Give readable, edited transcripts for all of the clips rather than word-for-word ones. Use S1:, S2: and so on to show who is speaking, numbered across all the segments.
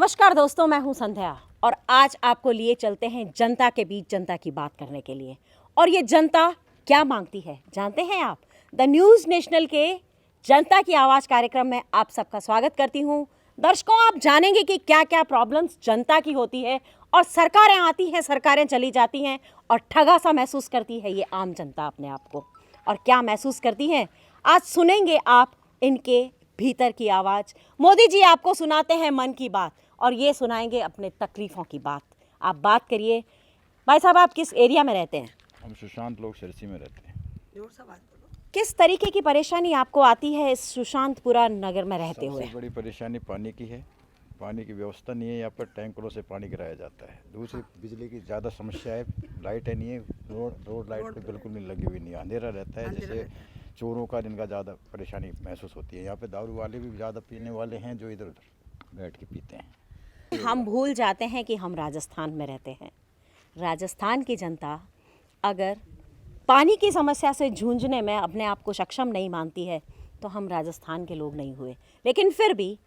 S1: नमस्कार दोस्तों, मैं हूं संध्या और आज आपको लिए चलते हैं जनता के बीच जनता की बात करने के लिए। और ये जनता क्या मांगती है जानते हैं आप? द न्यूज़ नेशनल के जनता की आवाज़ कार्यक्रम में आप सबका स्वागत करती हूं। दर्शकों, आप जानेंगे कि क्या क्या प्रॉब्लम्स जनता की होती है और सरकारें आती हैं, सरकारें चली जाती हैं और ठगा सा महसूस करती है ये आम जनता अपने आप को। और क्या महसूस करती हैं आज सुनेंगे आप इनके भीतर की आवाज़। मोदी जी आपको सुनाते हैं मन की बात और ये सुनाएंगे अपने तकलीफ़ों की बात। आप बात करिए। भाई साहब, आप किस एरिया में रहते हैं?
S2: हम सुशांत लोग सिरसी में रहते हैं।
S3: जोर से बात बोलो।
S1: किस तरीके की परेशानी आपको आती है इस सुशांतपुरा नगर में रहते हुए?
S2: सबसे बड़ी परेशानी पानी की है। पानी की व्यवस्था नहीं है, यहाँ पर टैंकरों से पानी गिराया जाता है। दूसरी बिजली की ज़्यादा समस्या है, लाइटें नहीं है, रोड लाइट तो बिल्कुल नहीं लगी हुई, नहीं अंधेरा रहता है, जैसे चोरों का जिनका ज़्यादा परेशानी महसूस होती है। यहाँ पे दारू वाले भी ज़्यादा पीने वाले हैं जो इधर उधर बैठ के पीते हैं।
S1: हम भूल जाते हैं कि हम राजस्थान में रहते हैं। राजस्थान की जनता अगर पानी की समस्या से जूझने में अपने आप को सक्षम नहीं मानती है तो हम राजस्थान के लोग नहीं हुए। लेकिन फिर भी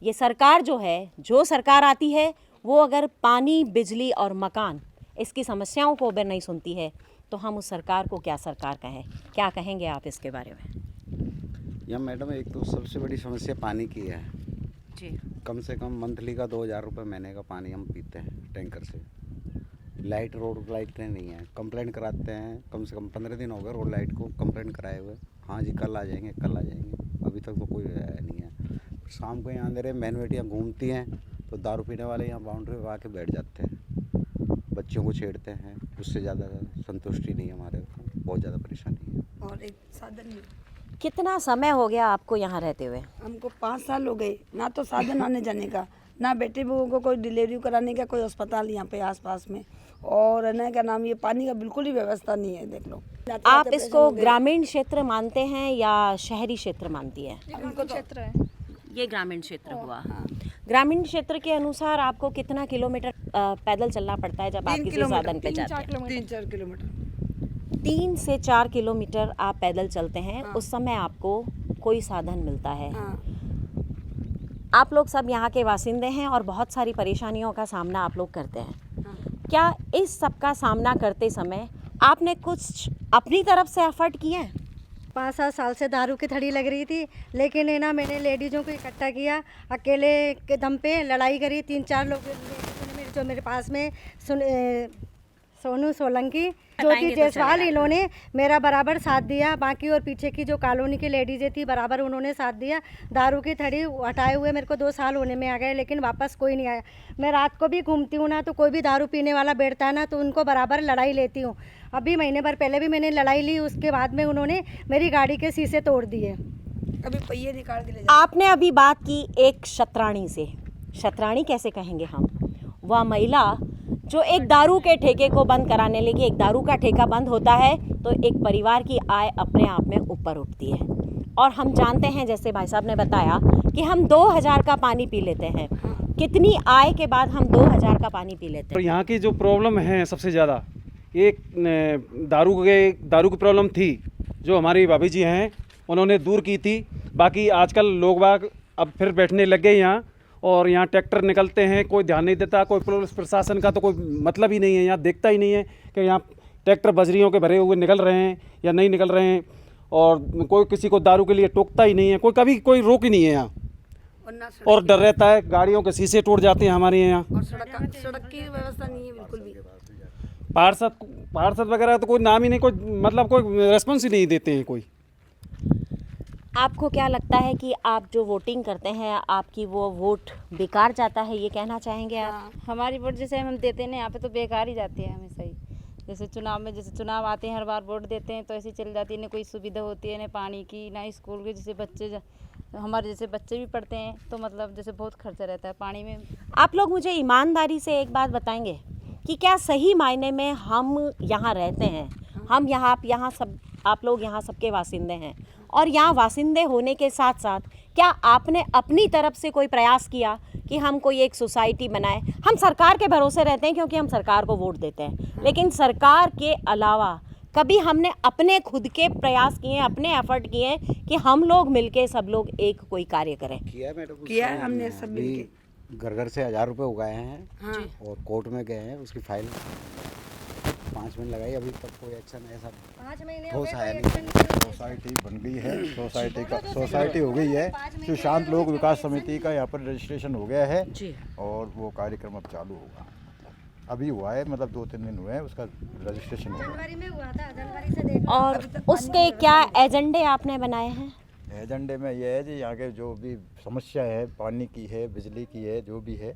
S1: ये सरकार जो सरकार आती है वो अगर पानी, बिजली और मकान इसकी समस्याओं को अगर नहीं सुनती है तो हम उस सरकार को क्या सरकार कहें? क्या कहेंगे आप इसके बारे में?
S4: या मैडम, एक तो सबसे बड़ी समस्या पानी की है
S1: जी।
S4: कम से कम मंथली का 2000 रुपये महीने का पानी हम पीते हैं टैंकर से। रोड लाइटें नहीं है, कंप्लेंट कराते हैं, कम से कम 15 दिन हो गए रोड लाइट को कंप्लेंट कराए हुए। हाँ जी, कल आ जाएंगे, अभी तक तो कोई नहीं है। शाम को यहाँ अंधेरे मैन बेटियाँ घूमती हैं तो दारू पीने वाले यहाँ बाउंड्री पे आके बैठ जाते हैं, बच्चों को छेड़ते हैं। उससे ज़्यादा संतुष्टि नहीं है हमारे को, बहुत ज़्यादा परेशानी है।
S3: और एक साधन नहीं।
S1: कितना समय हो गया आपको यहाँ रहते हुए?
S3: हमको 5 साल हो गए, ना तो साधन आने जाने का, ना बेटे बहू को कोई डिलीवरी कराने का कोई अस्पताल यहाँ पे आसपास में, और ना क्या नाम, ये पानी का बिल्कुल ही व्यवस्था नहीं है। देख लो।
S1: आप इसको ग्रामीण क्षेत्र मानते हैं या शहरी क्षेत्र मानती हैं?
S3: हमको क्षेत्र है,
S1: ये ग्रामीण क्षेत्र हुआ। ग्रामीण क्षेत्र के अनुसार आपको कितना किलोमीटर पैदल चलना पड़ता है जब आप किसी साधन पे जाते हैं?
S3: 3-4 किलोमीटर।
S1: 3 से 4 किलोमीटर आप पैदल चलते हैं। उस समय आपको कोई साधन मिलता है। आप लोग सब यहाँ के वासिंदे हैं और बहुत सारी परेशानियों का सामना आप लोग करते हैं। क्या इस सब का सामना करते समय आपने कुछ अपनी तरफ से एफर्ट किए हैं?
S5: 5-7 साल से दारू की थड़ी लग रही थी, लेकिन है ना, मैंने लेडीज़ों को इकट्ठा किया, अकेले के दम पे लड़ाई करी। 3-4 लोग जो मेरे पास में सोनू सोलंकी, ज्योति जायसवाल, इन्होंने मेरा बराबर साथ दिया। बाकी और पीछे की जो कॉलोनी की लेडीज़ें थी बराबर उन्होंने साथ दिया। दारू की थड़ी हटाए हुए मेरे को 2 साल होने में आ गए, लेकिन वापस कोई नहीं आया। मैं रात को भी घूमती हूँ ना, तो कोई भी दारू पीने वाला बैठता है ना, तो उनको बराबर लड़ाई लेती हूँ। अभी महीने भर पहले भी मैंने लड़ाई ली, उसके बाद में उन्होंने मेरी गाड़ी के शीशे तोड़ दिए।
S3: अभी पहिए निकाल के ले
S1: आपने अभी बात की एक शतरानी से। शतरानी कैसे कहेंगे हम? वह महिला जो एक दारू के ठेके को बंद कराने लगी। एक दारू का ठेका बंद होता है तो एक परिवार की आय अपने आप में ऊपर उठती है। और हम जानते हैं, जैसे भाई साहब ने बताया, कि हम 2000 का पानी पी लेते हैं। कितनी आय के बाद हम 2000 का पानी पी लेते
S6: और
S1: हैं?
S6: यहाँ की जो प्रॉब्लम है सबसे ज़्यादा, एक दारू की प्रॉब्लम थी जो हमारी भाभी जी हैं उन्होंने दूर की थी। बाकी आजकल लोग बाग अब फिर बैठने लग गए यहाँ, और यहाँ ट्रैक्टर निकलते हैं, कोई ध्यान नहीं देता। कोई पुलिस प्रशासन का तो कोई मतलब ही नहीं है, यहाँ देखता ही नहीं है कि यहाँ ट्रैक्टर बजरियों के भरे हुए निकल रहे हैं या नहीं निकल रहे हैं। और कोई किसी को दारू के लिए टोकता ही नहीं है, कभी कोई रोक ही नहीं है यहाँ। और डर रहता है, गाड़ियों के शीशे टूट जाते हैं हमारे यहाँ।
S3: और सड़क की व्यवस्था नहीं है बिल्कुल भी।
S6: पार्षद वगैरह तो कोई नाम ही नहीं, कोई रेस्पॉन्स ही नहीं देते हैं कोई।
S1: आपको क्या लगता है कि आप जो वोटिंग करते हैं, आपकी वो वोट बेकार जाता है, ये कहना चाहेंगे आप?
S7: हमारी वोट जैसे हम देते हैं यहाँ पे तो बेकार ही जाती है हमेशा ही। जैसे चुनाव आते हैं, हर बार वोट देते हैं तो ऐसी चल जाती है। ना कोई सुविधा होती है, ना पानी की, ना स्कूल के। जैसे हमारे जैसे बच्चे भी पढ़ते हैं तो मतलब जैसे बहुत खर्चा रहता है पानी में।
S1: आप लोग मुझे ईमानदारी से एक बात बताएंगे कि क्या सही मायने में हम यहाँ रहते हैं, हम यहाँ सब आप लोग यहाँ सबके वासिंदे हैं, और यहाँ वासिंदे होने के साथ साथ क्या आपने अपनी तरफ से कोई प्रयास किया कि हम कोई एक सोसाइटी बनाएं? हम सरकार के भरोसे रहते हैं क्योंकि हम सरकार को वोट देते हैं, लेकिन सरकार के अलावा कभी हमने अपने खुद के प्रयास किए, अपने एफर्ट किए कि हम लोग मिलके सब लोग एक कोई कार्य करें?
S4: किया है मैडम,
S3: किया है हमने सब मिलके।
S4: घर घर से 1000 रुपये उगाए हैं
S3: हाँ
S4: और कोर्ट में गए हैं, उसकी फाइल 5 मिनट लगाई, अभी तक कोई एक्शन ऐसा
S5: 5 महीने हो
S4: ठोस
S5: गए,
S4: आया
S5: कोई
S4: नहीं।
S5: action नहीं लिया।
S2: सोसाइटी बन गई है, सोसाइटी हो गई है, सुशांत लोक विकास समिति का यहाँ पर रजिस्ट्रेशन हो गया है
S1: जी।
S2: और वो कार्यक्रम अब चालू होगा। अभी हुआ है, मतलब 2-3 दिन हुए हैं, उसका रजिस्ट्रेशन हो गया।
S5: जनवरी में हुआ था, जनवरी से देख लो।
S1: और उसके क्या एजेंडे आपने बनाए हैं?
S2: एजेंडे में यह है कि यहाँ के जो भी समस्या है, पानी की है, बिजली की है, जो भी है,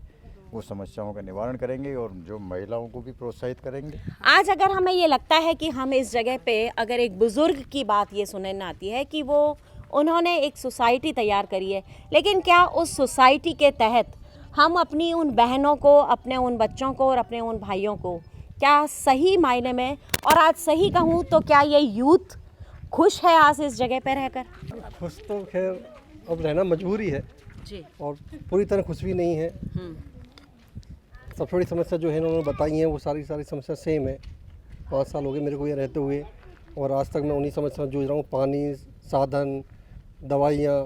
S2: वो समस्याओं का निवारण करेंगे और जो महिलाओं को भी प्रोत्साहित करेंगे।
S1: आज अगर हमें ये लगता है कि हम इस जगह पे अगर एक बुज़ुर्ग की बात ये सुनने में आती है कि वो उन्होंने एक सोसाइटी तैयार करी है, लेकिन क्या उस सोसाइटी के तहत हम अपनी उन बहनों को, अपने उन बच्चों को और अपने उन भाइयों को क्या सही मायने में, और आज सही कहूँ तो क्या ये यूथ खुश है आज इस जगह पे रहकर?
S8: खुश तो खैर अब रहना मजबूरी है
S1: जी।
S8: और पूरी तरह खुश भी नहीं है। सबसे बड़ी समस्या जो है उन्होंने बताई है वो सारी समस्या सेम है। 5 साल हो गए मेरे को ये रहते हुए और आज तक मैं उन्हीं समस्या से जूझ रहा हूँ। पानी, साधन, दवाइयाँ,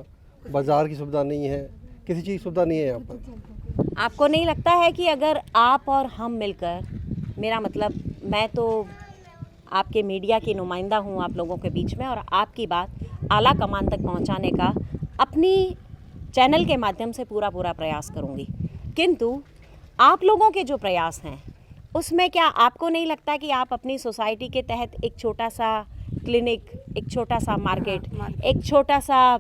S8: बाज़ार की सुविधा नहीं है, किसी चीज़ की सुविधा नहीं है यहाँ पर।
S1: आपको नहीं लगता है कि अगर आप और हम मिलकर, मेरा मतलब मैं तो आपके मीडिया की नुमाइंदा हूँ आप लोगों के बीच में, और आपकी बात आला कमान तक पहुँचाने का अपनी चैनल के माध्यम से पूरा प्रयास करूँगी, किंतु आप लोगों के जो प्रयास हैं उसमें क्या आपको नहीं लगता कि आप अपनी सोसाइटी के तहत एक छोटा सा क्लिनिक, एक छोटा सा मार्केट, एक छोटा सा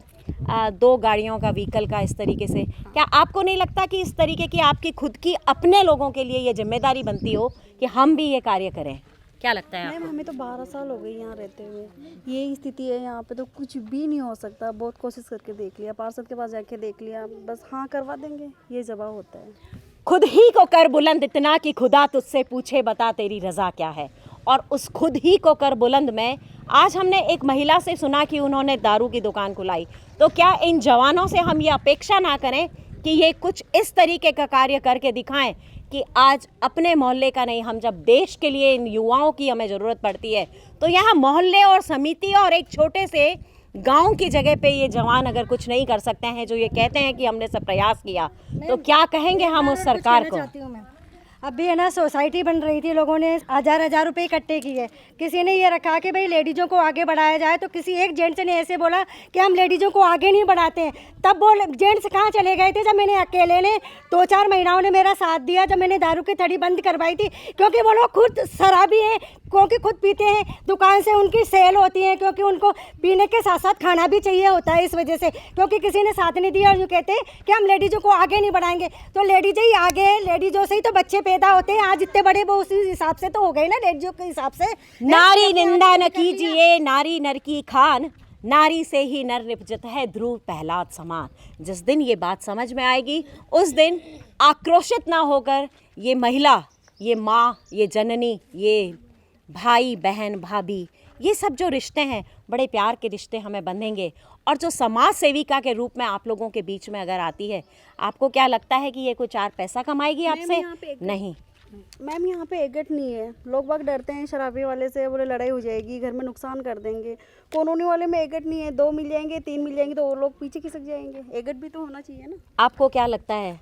S1: 2 गाड़ियों का व्हीकल का इस तरीके से, क्या आपको नहीं लगता कि इस तरीके की आपकी खुद की अपने लोगों के लिए ये जिम्मेदारी बनती हो कि हम भी ये कार्य करें? क्या लगता है
S9: मैम
S1: आपको?
S9: हमें तो 12 साल हो गए यहाँ रहते हुए, यही स्थिति है यहाँ पे, तो कुछ भी नहीं हो सकता। बहुत कोशिश करके देख लिया, पार्षद के पास जाके देख लिया, बस हाँ करवा देंगे ये जवाब होता है।
S1: खुद ही को कर बुलंद इतना कि खुदा तुझसे पूछे बता तेरी रज़ा क्या है। और उस खुद ही को कर बुलंद में आज हमने एक महिला से सुना कि उन्होंने दारू की दुकान खुलाई, तो क्या इन जवानों से हम ये अपेक्षा ना करें कि ये कुछ इस तरीके का कार्य करके दिखाएं कि आज अपने मोहल्ले का नहीं, हम जब देश के लिए इन युवाओं की हमें ज़रूरत पड़ती है तो यहाँ मोहल्ले और समिति और एक छोटे से गांव की जगह पे ये जवान अगर कुछ नहीं कर सकते हैं, जो ये कहते हैं कि हमने सब प्रयास किया, तो क्या कहेंगे हम उस सरकार को?
S5: चाहती हूँ मैं, अभी है ना सोसाइटी बन रही थी, लोगों ने 1000 रुपये इकट्ठे किए, किसी ने ये रखा कि भाई लेडीज़ों को आगे बढ़ाया जाए, तो किसी एक जेंट्स ने ऐसे बोला कि हम लेडीज़ों को आगे नहीं बढ़ाते हैं। तब वो जेंट्स कहाँ चले गए थे जब मैंने अकेले ने 2-4 महिलाओं ने मेरा साथ दिया, जब मैंने दारू की थड़ी बंद करवाई थी, क्योंकि वो लोग खुद शराबी हैं, क्योंकि खुद पीते हैं, दुकान से उनकी सेल होती है, क्योंकि उनको पीने के साथ साथ खाना भी चाहिए होता है, इस वजह से, क्योंकि किसी ने साथ नहीं दिया और जो कहते हैं कि हम लेडीज़ों को आगे नहीं बढ़ाएंगे, तो लेडीज ही आगे है, लेडीज़ों से ही तो बच्चे पैदा होते हैं। आज इतने बड़े वो उसी हिसाब से तो हो गए ना, लेडीज़ों के हिसाब से।
S1: नारी निंदा न कीजिए, नारी नर की खान, नारी से ही नर निपजत है ध्रुव प्रहलाद समान। जिस दिन ये बात समझ में आएगी उस दिन आक्रोशित ना होकर ये महिला, ये माँ, ये जननी, ये भाई बहन भाभी, ये सब जो रिश्ते हैं बड़े प्यार के रिश्ते हमें बंधेंगे। और जो समाज सेविका के रूप में आप लोगों के बीच में अगर आती है, आपको क्या लगता है कि ये कोई 4 पैसा कमाएगी आपसे? नहीं
S9: मैम यहाँ पे एकट नहीं है, लोग बाग डरते हैं शराबी वाले से, बोले लड़ाई हो जाएगी, घर में नुकसान कर देंगे। कॉलोनी वाले में एकट नहीं है, 2 मिल जाएंगे, 3 मिल जाएंगे तो वो लोग पीछे खिसक जाएंगे। एकट भी तो होना चाहिए ना।
S1: आपको क्या लगता है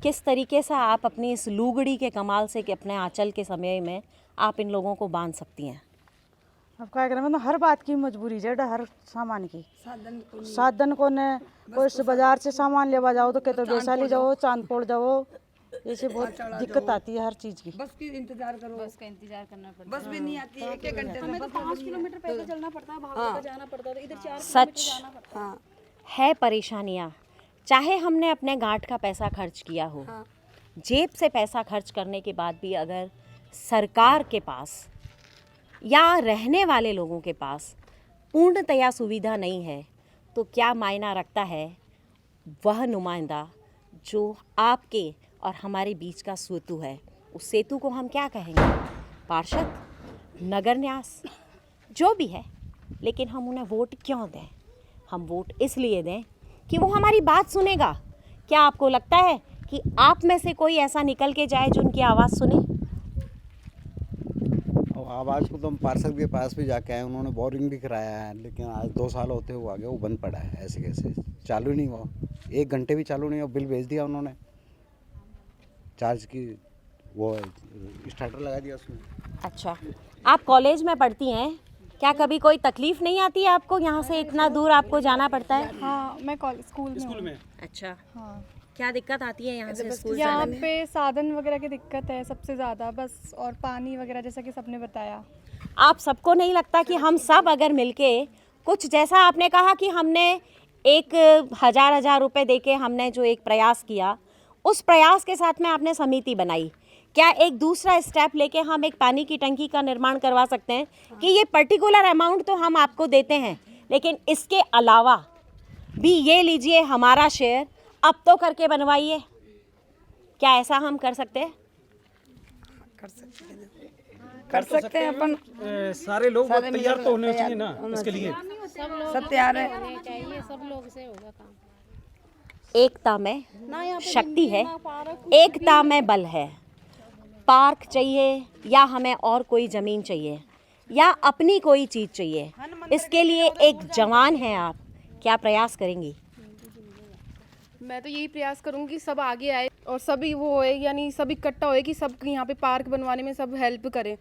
S1: किस तरीके से आप अपनी इस लूगड़ी के कमाल से कि अपने आंचल के समय में आप इन लोगों को बांध सकती हैं?
S10: अब क्या करें, मतलब हर बात की मजबूरी है, हर सामान की साधन को न, कोई बाजार से सामान लेवा जाओ तो कहते वैशाली जाओ, चांदपुर जाओ, ऐसे बहुत दिक्कत आती है हर चीज़ की।
S3: बस की इंतजार करो,
S7: बस का इंतजार करना पड़ता है।
S3: बस भी नहीं आती है, 1 घंटे
S9: हमें तो 5 किलोमीटर पैदल चलना पड़ता है, भाग कर जाना पड़ता है, तो इधर 4
S1: सच
S3: हाँ
S1: है परेशानियाँ, चाहे हमने अपने गांठ का पैसा खर्च किया हो, जेब से पैसा खर्च करने के बाद भी अगर सरकार के पास या रहने वाले लोगों के पास पूर्णतया सुविधा नहीं है, तो क्या मायना रखता है वह नुमाइंदा जो आपके और हमारे बीच का सेतु है? उस सेतु को हम क्या कहेंगे? पार्षद, नगर न्यास, जो भी है, लेकिन हम उन्हें वोट क्यों दें? हम वोट इसलिए दें कि वो हमारी बात सुनेगा। क्या आपको लगता है कि आप में से कोई ऐसा निकल के जाए जो उनकी आवाज़ सुने?
S4: और आवाज़ को तो हम पार्षद के पास भी जाके आए, उन्होंने बोरिंग भी कराया है, लेकिन आज 2 साल होते हुए आगे वो बंद पड़ा है। ऐसे कैसे चालू नहीं हुआ, 1 घंटे भी चालू नहीं हुआ, बिल भेज दिया उन्होंने, चार्ज की वो स्टार्टर लगा दिया उसमें।
S1: अच्छा, आप कॉलेज में पढ़ती हैं, क्या कभी कोई तकलीफ नहीं आती है आपको? यहाँ से इतना दूर आपको जाना पड़ता है?
S11: हाँ, मैं स्कूल में
S1: अच्छा,
S11: हाँ,
S1: क्या दिक्कत आती है यहाँ से स्कूल
S11: यहाँ
S1: जाने में?
S11: पे साधन वगैरह की दिक्कत है सबसे ज़्यादा, बस, और पानी वगैरह जैसा कि सबने बताया।
S1: आप सबको नहीं लगता कि हम सब अगर मिलके कुछ, जैसा आपने कहा कि हमने एक हजार रुपए देके हमने जो एक प्रयास किया, उस प्रयास के साथ में आपने समिति बनाई, क्या एक दूसरा स्टेप लेके हम एक पानी की टंकी का निर्माण करवा सकते हैं कि ये पर्टिकुलर अमाउंट तो हम आपको देते हैं, लेकिन इसके अलावा भी ये लीजिए हमारा शेयर अब तो करके बनवाइए? क्या ऐसा हम कर सकते हैं?
S3: कर सकते हैं अपन।
S6: सारे लोग तैयार तो होने चाहिए ना इसके लिए।
S3: सब तैयार है।
S1: एकता में शक्ति है, एकता में बल है। पार्क चाहिए या हमें और कोई ज़मीन चाहिए या अपनी कोई चीज़ चाहिए, इसके लिए एक जवान हैं आप, क्या प्रयास करेंगी?
S11: मैं तो यही प्रयास करूँगी कि सब आगे आए और सभी वो होए, यानी सब इकट्ठा होए कि सब यहाँ पे पार्क बनवाने में सब हेल्प करें।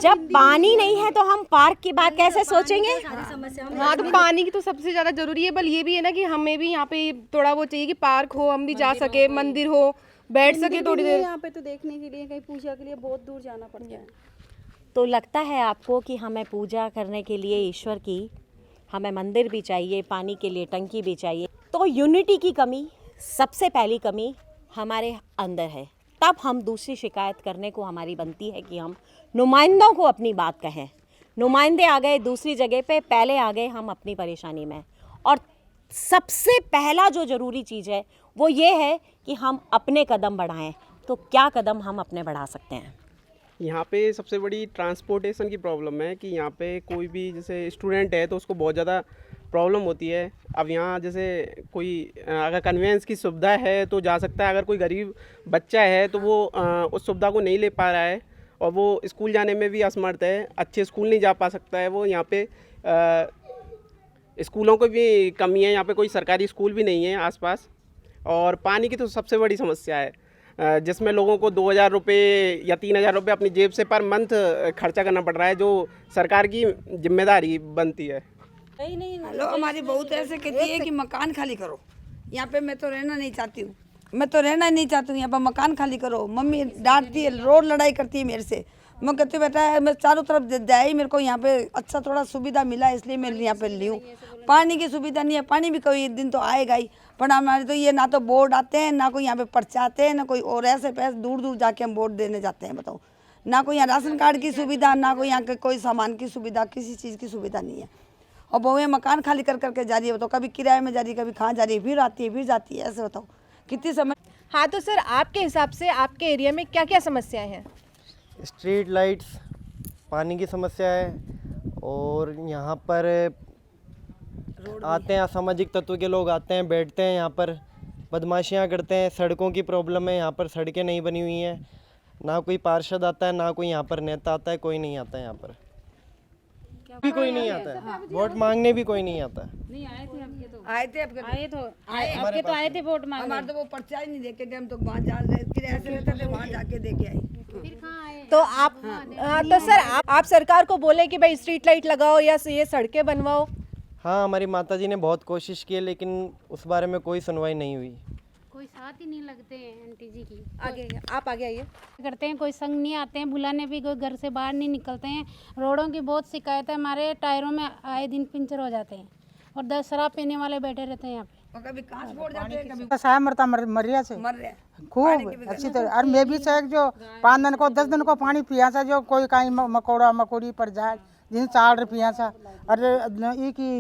S1: जब पानी नहीं है तो हम पार्क की बात कैसे सोचेंगे?
S11: हाँ, तो पानी की तो सबसे ज़्यादा ज़रूरी है, बल ये भी है ना कि हमें भी यहाँ पे थोड़ा वो चाहिए कि पार्क हो, हम भी जा सके, मंदिर हो, बैठ सके थोड़ी देर।
S9: यहाँ पे तो देखने के लिए, कहीं पूजा के लिए बहुत दूर जाना पड़ता है।
S1: तो लगता है आपको कि हमें पूजा करने के लिए ईश्वर की, हमें मंदिर भी चाहिए, पानी के लिए टंकी भी चाहिए, तो यूनिटी की कमी, सबसे पहली कमी हमारे अंदर है। तब हम दूसरी शिकायत करने को हमारी बनती है कि हम नुमाइंदों को अपनी बात कहें। नुमाइंदे आ गए दूसरी जगह पे, पहले आ गए हम अपनी परेशानी में। और सबसे पहला जो ज़रूरी चीज़ है वो ये है कि हम अपने कदम बढ़ाएं। तो क्या कदम हम अपने बढ़ा सकते हैं?
S12: यहाँ पे सबसे बड़ी ट्रांसपोर्टेशन की प्रॉब्लम है कि यहाँ पे कोई भी जैसे स्टूडेंट है तो उसको बहुत ज़्यादा प्रॉब्लम होती है। अब यहाँ जैसे कोई अगर कन्वेंस की सुविधा है तो जा सकता है, अगर कोई गरीब बच्चा है तो वो उस सुविधा को नहीं ले पा रहा है और वो स्कूल जाने में भी असमर्थ है, अच्छे स्कूल नहीं जा पा सकता है वो। यहाँ पे स्कूलों को भी कमी है, यहाँ पे कोई सरकारी स्कूल भी नहीं है आसपास। और पानी की तो सबसे बड़ी समस्या है, जिसमें लोगों को 2000 रुपये या 3000 रुपये अपनी जेब से पर मंथ खर्चा करना पड़ रहा है, जो सरकार की जिम्मेदारी बनती है।
S3: हेलो, हमारी बहुत ऐसे कहती है कि मकान खाली करो, यहाँ पे मैं तो रहना नहीं चाहती हूँ, मैं तो रहना नहीं चाहती हूँ, यहाँ पर मकान खाली करो। मम्मी डांटती है, रोड लड़ाई करती है मेरे से। मैं कहती हूँ बेटा मैं चारों तरफ जाए, मेरे को यहाँ पे अच्छा थोड़ा सुविधा मिला इसलिए मैं यहाँ पे ली हूँ। पानी की सुविधा नहीं है, पानी भी कोई दिन तो आएगा ही, पर हमारे तो ये ना तो बोर्ड आते हैं, ना कोई यहाँ पे पर्चे आते हैं, ना कोई, और ऐसे पैसे दूर दूर जाके हम वोट देने जाते हैं। बताओ, ना कोई यहाँ राशन कार्ड की सुविधा, ना कोई यहाँ के कोई सामान की सुविधा, किसी चीज़ की सुविधा नहीं है। और बहुएं मकान खाली कर करके जा रही है, बताओ, कभी किराए में जा रही है, कभी कहाँ जा रही है, फिर आती है, फिर जाती है, ऐसे बताओ कितनी समय।
S13: हाँ, तो सर आपके हिसाब से आपके एरिया में क्या क्या समस्याएं हैं?
S14: स्ट्रीट लाइट्स, पानी की समस्या है, और यहाँ पर आते हैं असामाजिक तत्व के लोग, आते हैं, बैठते हैं, यहाँ पर बदमाशियाँ करते हैं। सड़कों की प्रॉब्लम है, यहाँ पर सड़कें नहीं बनी हुई हैं, ना कोई पार्षद आता है, ना कोई यहाँ पर नेता आता है, कोई नहीं आता है यहाँ पर, भी कोई नहीं आता है, वोट मांगने भी कोई नहीं आता है।
S7: नहीं आए थे आपके तो,
S3: आए थे आपके
S7: तो आए थे वोट मांगने।
S3: हमारे तो वो पर्चा ही नहीं देके गए, हम तो वहाँ जा रहे थे, ऐसे रहते थे, वहाँ जाके देके आई।
S13: तो आप तो सर आप सरकार को बोले कि भाई स्ट्रीट लाइट लगाओ या ये सड़कें बनवाओ।
S14: हाँ, हमारी माताजी ने बहुत कोशिश की है, लेकिन उस बारे में कोई सुनवाई नहीं हुई।
S7: कोई साथ ही नहीं लगते हैं आंटी जी की।
S13: आगे आप आगे आइए।
S7: करते हैं, कोई संग नहीं आते हैं, बुलाने भी कोई घर से बाहर नहीं निकलते हैं। रोडों की बहुत शिकायत है, हमारे टायरों में आए दिन पंचर हो जाते हैं और 10 शराब पीने वाले बैठे रहते हैं यहाँ पे।
S3: और कभी कांच फोड़ जाते हैं, कभी
S10: साया मरता मरिया से
S3: मर रहे हैं
S10: खूब अच्छी तरह। और मैं भी से जो 5 दिन को 10 दिन को पानी पिया था, जो कोई कहीं मकोड़ा मकोड़ी पड़ जाए, जिन 4 रुपया सा। अरे ये की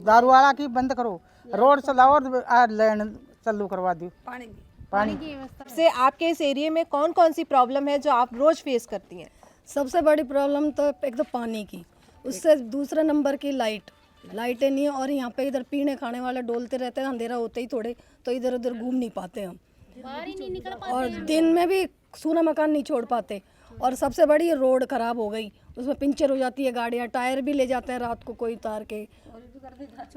S10: दारू वाला की बंद करो, रोड चलाओ और लेन चालू करवा दी पानी
S7: की व्यवस्था
S13: से। आपके इस एरिया में कौन कौन सी प्रॉब्लम है जो आप रोज फेस करती हैं?
S9: सबसे बड़ी प्रॉब्लम तो एक तो पानी की, उससे दूसरे नंबर की लाइटें नहीं है। और यहाँ पे इधर पीने खाने वाले डोलते रहते हैं, अंधेरा होते ही थोड़े तो इधर उधर घूम नहीं पाते हम,
S7: बाहर ही नहीं निकल पाते।
S9: और दिन में भी सूना मकान नहीं छोड़ पाते।
S15: और सबसे बड़ी रोड खराब हो गई, उसमें पंचर हो जाती है गाड़ियाँ, टायर भी ले जाते हैं रात को कोई उतार के,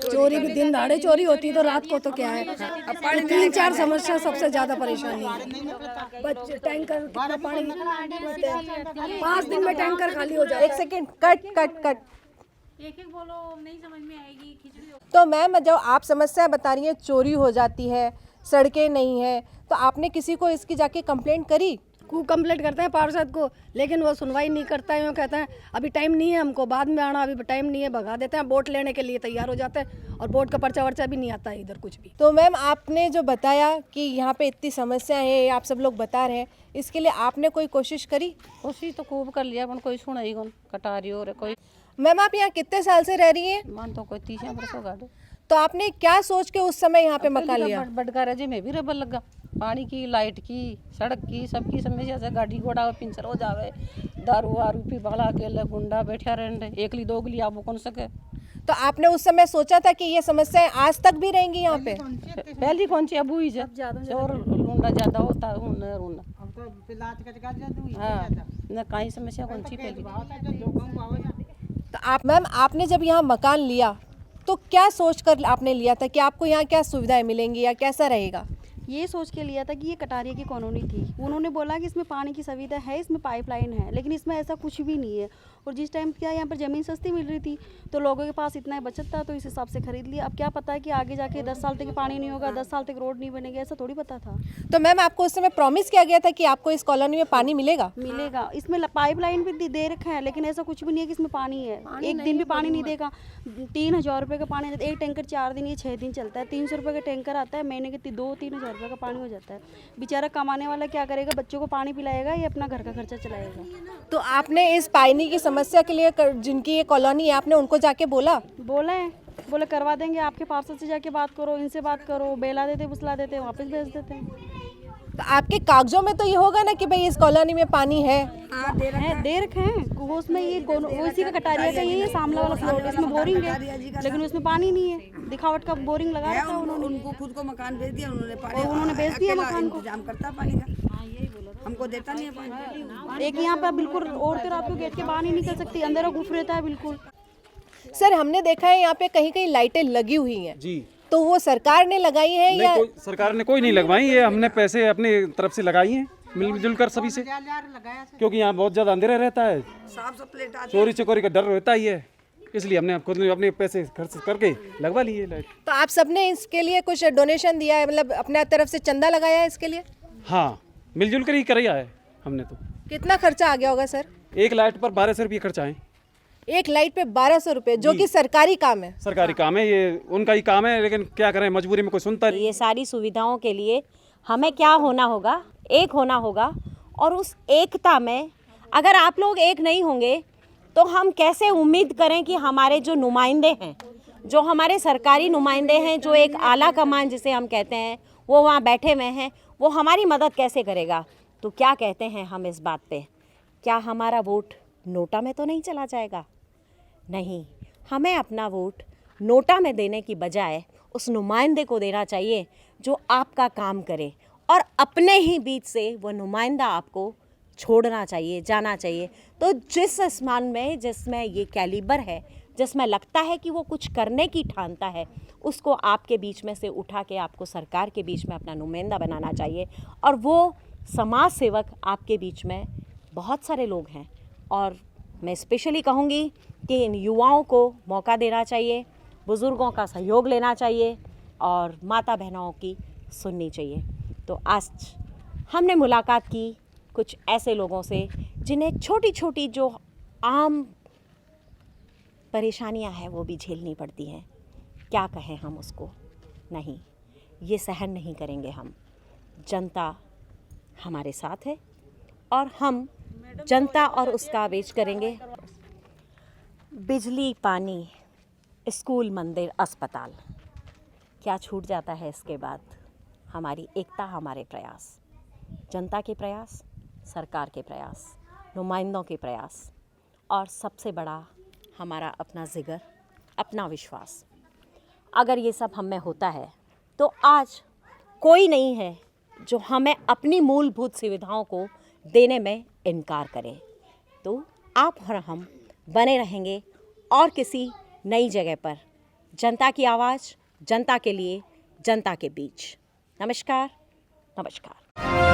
S15: चोरी भी दिन दहाड़े चोरी होती है तो रात को तो क्या है। 3-4 समस्या सबसे ज़्यादा परेशानी है। बच्चे टैंकर कितना पानी 5 दिन में टैंकर खाली हो जाए।
S13: 1 सेकेंड, कट। एक बोलो, नहीं समझ में आएगी खिचड़ी। तो मैम, जब आप समस्या बता रही हैं, चोरी हो जाती है, सड़कें नहीं है, तो आपने किसी को इसकी जाके कंप्लेंट करी?
S15: खूब कंप्लेंट करते हैं पार्षद को, लेकिन वो सुनवाई नहीं करता है। वो कहते हैं अभी टाइम नहीं है हमको, बाद में आना, अभी टाइम नहीं है, भगा देते हैं। वोट लेने के लिए तैयार हो जाते हैं और वोट का पर्चा वर्चा भी नहीं आता है इधर कुछ भी।
S13: तो मैम, आपने जो बताया कि यहाँ पे इतनी समस्या है, आप सब लोग बता रहे हैं, इसके लिए आपने कोई कोशिश करी?
S7: कोशिश तो खूब कर लिया, पर कोई सुना ही कौन, कटारी हो रहे कोई।
S13: मैम, आप यहाँ कितने साल से रह रही हैं?
S7: मान तो कोई 30 वर्ष हो गए।
S13: तो आपने क्या सोच के उस समय यहाँ पे मकान लिया?
S7: बटकारा जी में भी रबर लगा, पानी की, लाइट की, सड़क की, सबकी समस्या से गाड़ी घोड़ा पिंचर हो जावे, दारू वारू पी बाला अकेले गुंडा बैठा रहे, एकली दोगली आप कौन सके।
S13: तो आपने उस समय सोचा था कि ये समस्याएं आज तक भी रहेंगी यहाँ पे?
S7: पहली कौन सी अब हुई और लुंडा ज्यादा होता है, हाँ, न कहीं समस्या कौन सी पहली।
S13: तो आप मैम, आपने जब यहाँ मकान लिया तो क्या सोचकर आपने लिया था कि आपको यहाँ क्या सुविधाएं मिलेंगी या कैसा रहेगा?
S9: ये सोच के लिया था कि ये कटारिया की कॉलोनी थी। उन्होंने बोला कि इसमें पानी की सुविधा है, इसमें पाइपलाइन है, लेकिन इसमें ऐसा कुछ भी नहीं है। और जिस टाइम क्या यहाँ पर ज़मीन सस्ती मिल रही थी तो लोगों के पास इतना बचत था, तो इस हिसाब से खरीद लिया। अब क्या पता है कि आगे जाके 10 साल तक पानी नहीं होगा, 10 साल तक रोड नहीं बनेगी, ऐसा थोड़ी पता था।
S13: तो मैम, आपको उस समय प्रॉमिस किया गया था कि आपको इस कॉलोनी में पानी मिलेगा?
S9: मिलेगा, इसमें पाइपलाइन भी दे रखा है, लेकिन ऐसा कुछ भी नहीं है कि इसमें पानी है। एक दिन भी पानी नहीं देगा। 3000 रुपये का पानी, एक टैंकर 4 दिन या 6 दिन चलता है। 300 रुपये का टैंकर आता है, महीने के 2-3 हज़ार रुपये का पानी हो जाता है। बेचारा कमाने वाला क्या करेगा? बच्चों को पानी पिलाएगा या अपना घर का खर्चा चलाएगा।
S13: तो आपने इस पानी की समस्या के लिए जिनकी ये कॉलोनी है, आपने उनको जाके बोला
S9: है, बोले करवा देंगे, आपके पार्षद से जाके बात करो, इनसे बात करो, बेला देते, बुसला देते, वापस भेज देते हैं।
S13: तो आपके कागजों में तो ये होगा ना कि भाई इस कॉलोनी में पानी है?
S9: दे रखे हैं वो, उसमें ये उसी का कटारिया का ये सामने वाला फ्लोर, इसमें बोरिंग है, लेकिन उसमें पानी नहीं है। दिखावट का बोरिंग लगा रखा है उन्होंने।
S3: उनको खुद को मकान भेज दिया उन्होंने,
S9: उन्होंने बेच दिया मकान को।
S3: इंतजाम करता पानी का, हमको देता नहीं है पानी।
S9: एक यहाँ पर बिल्कुल औरतें रात को गेट के बाहर नहीं निकल सकती, अंदर घुस रहता है बिल्कुल।
S13: सर, हमने देखा है यहाँ पे कहीं कहीं लाइटें लगी हुई हैं
S6: जी,
S13: तो वो सरकार ने लगाई है या?
S6: सरकार ने कोई नहीं लगवाई, ये हमने पैसे अपनी तरफ से लगाई हैं, मिलजुल कर सभी से, क्योंकि यहाँ बहुत ज़्यादा अंधेरा रहता है, चोरी चकोरी का डर रहता ही है, इसलिए हमने खुद अपने पैसे खर्च करके लगवा लिए लाइट।
S13: तो आप सबने इसके लिए कुछ डोनेशन दिया है, मतलब अपने तरफ से चंदा लगाया है इसके लिए?
S6: हाँ, मिलजुल कर ही किया है हमने। तो
S13: कितना खर्चा आ गया होगा सर?
S6: एक लाइट पर 1200 रुपये खर्चा है।
S13: एक लाइट पे 1200 रुपये, जो कि सरकारी काम है।
S6: सरकारी काम है, ये उनका ही काम है, लेकिन क्या करें, मजबूरी में कोई सुनता नहीं।
S1: ये सारी सुविधाओं के लिए हमें क्या होना होगा? एक होना होगा। और उस एकता में अगर आप लोग एक नहीं होंगे तो हम कैसे उम्मीद करें कि हमारे जो नुमाइंदे हैं, जो हमारे सरकारी नुमाइंदे हैं, जो एक आला कमान जिसे हम कहते हैं, वो वहाँ बैठे हुए हैं, वो हमारी मदद कैसे करेगा? तो क्या कहते हैं हम इस बात पे? क्या हमारा वोट नोटा में तो नहीं चला जाएगा? नहीं, हमें अपना वोट नोटा में देने की बजाय उस नुमाइंदे को देना चाहिए जो आपका काम करे, और अपने ही बीच से वो नुमाइंदा आपको छोड़ना चाहिए, जाना चाहिए। तो जिस आसमान में, जिसमें ये कैलिबर है, जिसमें लगता है कि वो कुछ करने की ठानता है, उसको आपके बीच में से उठा के आपको सरकार के बीच में अपना नुमाइंदा बनाना चाहिए। और वो समाज सेवक आपके बीच में बहुत सारे लोग हैं, और मैं स्पेशली कहूँगी कि इन युवाओं को मौका देना चाहिए, बुज़ुर्गों का सहयोग लेना चाहिए और माता बहनों की सुननी चाहिए। तो आज हमने मुलाकात की कुछ ऐसे लोगों से जिन्हें छोटी छोटी जो आम परेशानियां हैं वो भी झेलनी पड़ती हैं। क्या कहें हम उसको? नहीं, ये सहन नहीं करेंगे हम। जनता हमारे साथ है और हम जनता और उसका आवेश करेंगे। बिजली, पानी, स्कूल, मंदिर, अस्पताल, क्या छूट जाता है इसके बाद? हमारी एकता, हमारे प्रयास, जनता के प्रयास, सरकार के प्रयास, नुमाइंदों के प्रयास, और सबसे बड़ा हमारा अपना जिगर, अपना विश्वास। अगर ये सब हम में होता है तो आज कोई नहीं है जो हमें अपनी मूलभूत सुविधाओं को देने में इनकार करें। तो आप और हम बने रहेंगे और किसी नई जगह पर। जनता की आवाज़, जनता के लिए, जनता के बीच। नमस्कार, नमस्कार।